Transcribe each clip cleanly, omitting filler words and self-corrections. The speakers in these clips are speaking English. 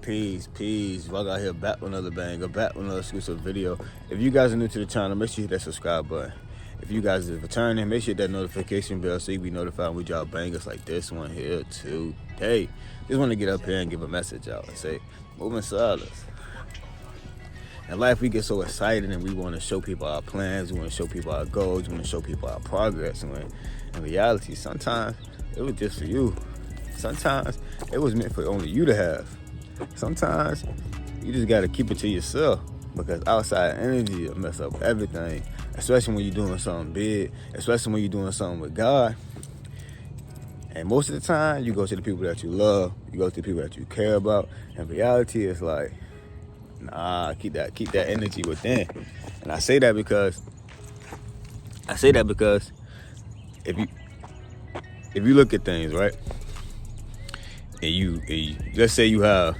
Peace. Well, I got here back with another banger, back with another exclusive video. If you guys are new to the channel, make sure you hit that subscribe button. If you guys are returning, make sure you hit that notification bell so you can be notified when we drop bangers like this one here today. Just want to get up here and give a message out and say, moving silence. In life, we get so excited and we want to show people our plans, we want to show people our goals, we want to show people our progress. And when in reality, sometimes it was just for you. Sometimes it was meant for only you to have. Sometimes you just gotta keep it to yourself, because outside energy will mess up everything, especially when you're doing something big, especially when you're doing something with God. And most of the time, you go to the people that you love, you go to the people that you care about. In reality, it's like, nah, keep that energy within. And I say that because if you look at things, right? And you let's say you got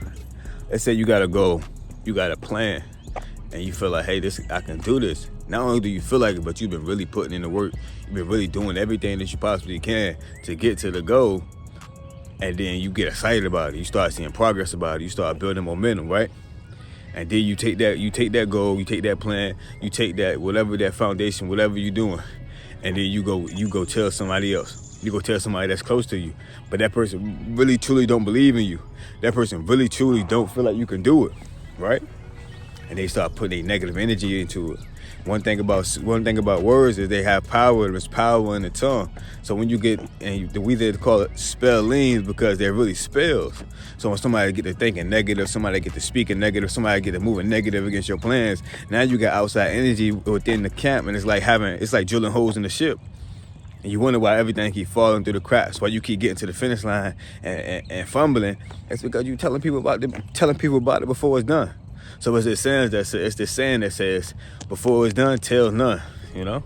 a goal, you got a plan, and you feel like, hey, I can do this. Not only do you feel like it, but you've been really putting in the work. You've been really doing everything that you possibly can to get to the goal. And then you get excited about it. You start seeing progress about it. You start building momentum, right? And then you take that goal, you take that plan, you take that whatever that foundation, whatever you're doing, and then you go tell somebody else. You go tell somebody that's close to you, but that person really truly don't believe in you. That person really truly don't feel like you can do it, right? And they start putting a negative energy into it. One thing about words is they have power. There's power in the tongue. So when you get, and we did call it spellings because they're really spells. So when somebody get to thinking negative, somebody get to speaking negative, somebody get to moving negative against your plans, now you got outside energy within the camp, and it's like drilling holes in the ship. And you wonder why everything keep falling through the cracks, why you keep getting to the finish line and fumbling. It's because you telling people about it before it's done. So it's this saying that says, before it's done, tell none, you know?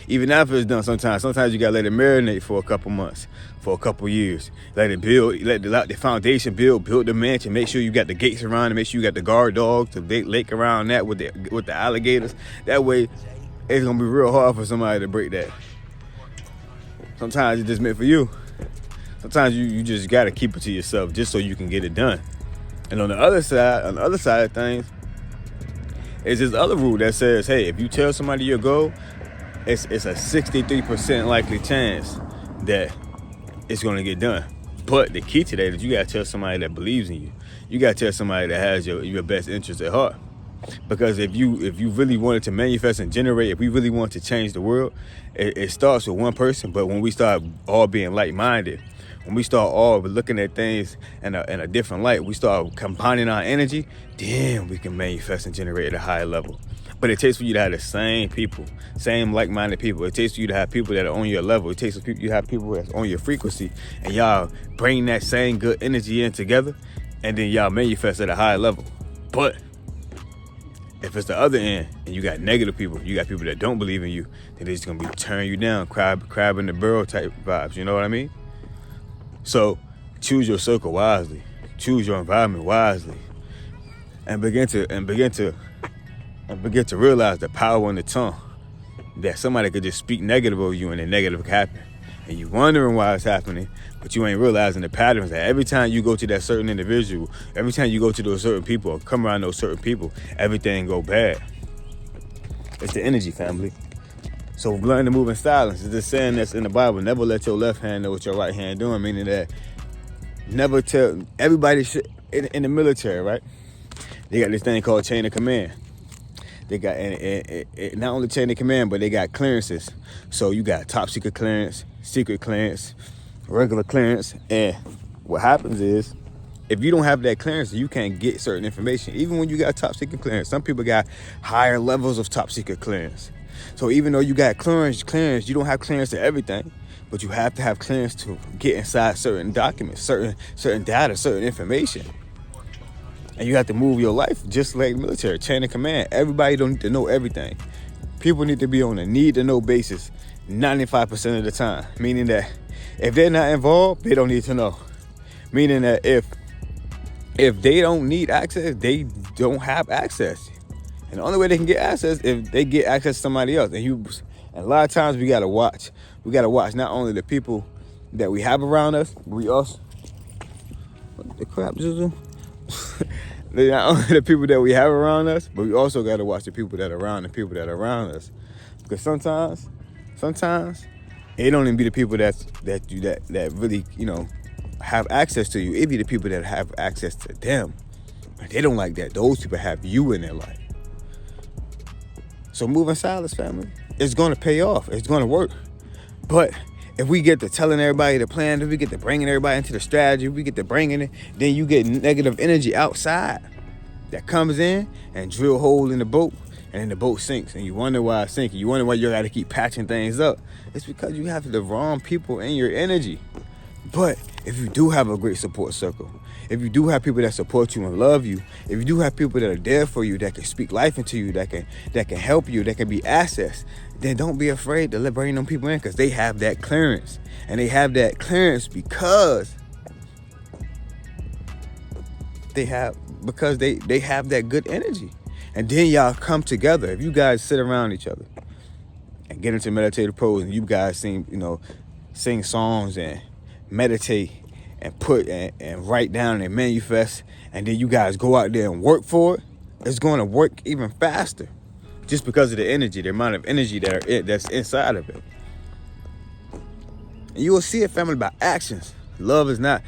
Even after it's done, sometimes you gotta let it marinate for a couple months, for a couple years. Let it build, let the foundation build the mansion. Make sure you got the gates around it, make sure you got the guard dogs, the big lake around that with the alligators. That way, it's gonna be real hard for somebody to break that. Sometimes it's just meant for you. Sometimes you just gotta keep it to yourself just so you can get it done. And on the other side of things, is this other rule that says, hey, if you tell somebody your goal, it's a 63% likely chance that it's gonna get done. But the key to that is you gotta tell somebody that believes in you. You gotta tell somebody that has your best interest at heart. Because if you really wanted to manifest and generate, if we really want to change the world, it starts with one person. But when we start all being like-minded, when we start all looking at things in a different light, we start combining our energy, then we can manifest and generate at a higher level. But it takes for you to have the same people, same like-minded people. It takes for you to have people that are on your level. It takes for you to have people that's on your frequency, and y'all bring that same good energy in together, and then y'all manifest at a higher level. But if it's the other end and you got negative people, you got people that don't believe in you, then they're just gonna be tearing you down, crab in the barrel type vibes. You know what I mean? So choose your circle wisely, choose your environment wisely, and begin to realize the power in the tongue. That somebody could just speak negative over you and then negative could happen. And you wondering why it's happening, but you ain't realizing the patterns that every time you go to that certain individual, every time you go to those certain people or come around those certain people, everything go bad. It's the energy, family. So learn to move in silence. It's the saying that's in the Bible, never let your left hand know what your right hand doing, meaning that never tell everybody in the military, right? They got this thing called chain of command. They got not only chain of command, but they got clearances. So you got top secret clearance, secret clearance, regular clearance. And what happens is, if you don't have that clearance, you can't get certain information. Even when you got top secret clearance, some people got higher levels of top secret clearance. So even though you got clearance, you don't have clearance to everything, but you have to have clearance to get inside certain documents, certain data, certain information. And you have to move your life just like the military, chain of command. Everybody don't need to know everything. People need to be on a need-to-know basis 95% of the time, meaning that if they're not involved, they don't need to know. Meaning that if they don't need access, they don't have access. And the only way they can get access if they get access to somebody else. And a lot of times we gotta watch. We gotta watch not only the people that we have around us, we also, what the crap, Zuzu? Not only the people that we have around us, but we also got to watch the people that are around the people that are around us. Because sometimes it don't even be the people that really, have access to you. It be the people that have access to them. But they don't like that. Those people have you in their life. So moving silence, family, it's going to pay off. It's going to work. But if we get to telling everybody the plan, if we get to bringing everybody into the strategy, if we get to bringing it, then you get negative energy outside that comes in and drill a hole in the boat, and then the boat sinks, and you wonder why it's sinking. You wonder why you got to keep patching things up. It's because you have the wrong people in your energy. But if you do have a great support circle, if you do have people that support you and love you, if you do have people that are there for you, that can speak life into you, that can help you, that can be assets, then don't be afraid to bring them people in, because they have that clearance. And they have that clearance because they have that good energy. And then y'all come together. If you guys sit around each other and get into meditative pose, and you guys sing songs and meditate and put and write down and manifest, and then you guys go out there and work for it, it's going to work even faster, just because of the energy, the amount of energy that's inside of it. And you will see it, family, by actions. Love is not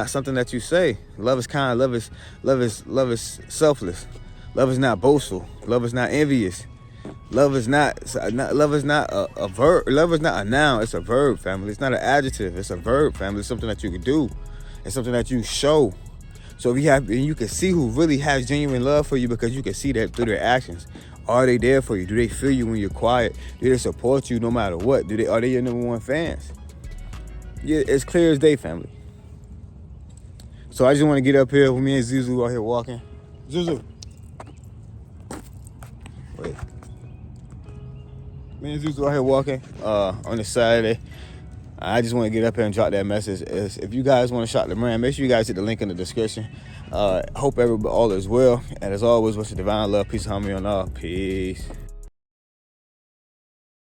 something that you say. Love is kind. Love is selfless. Love is not boastful. Love is not envious. Love is not a verb. Love is not a noun. It's a verb, family. It's not an adjective. It's a verb, family. It's something that you can do. It's something that you show. So you can see who really has genuine love for you, because you can see that through their actions. Are they there for you? Do they feel you when you're quiet? Do they support you no matter what? Are they your number one fans? Yeah, it's clear as day, family. So I just want to get up here with me and Zuzu out here walking. Zuzu. Wait. Me and Zuzu out here walking on this Saturday. I just want to get up here and drop that message. If you guys want to shop the brand, make sure you guys hit the link in the description. Hope all is well. And as always, what's your divine love, peace, harmony on all. Peace.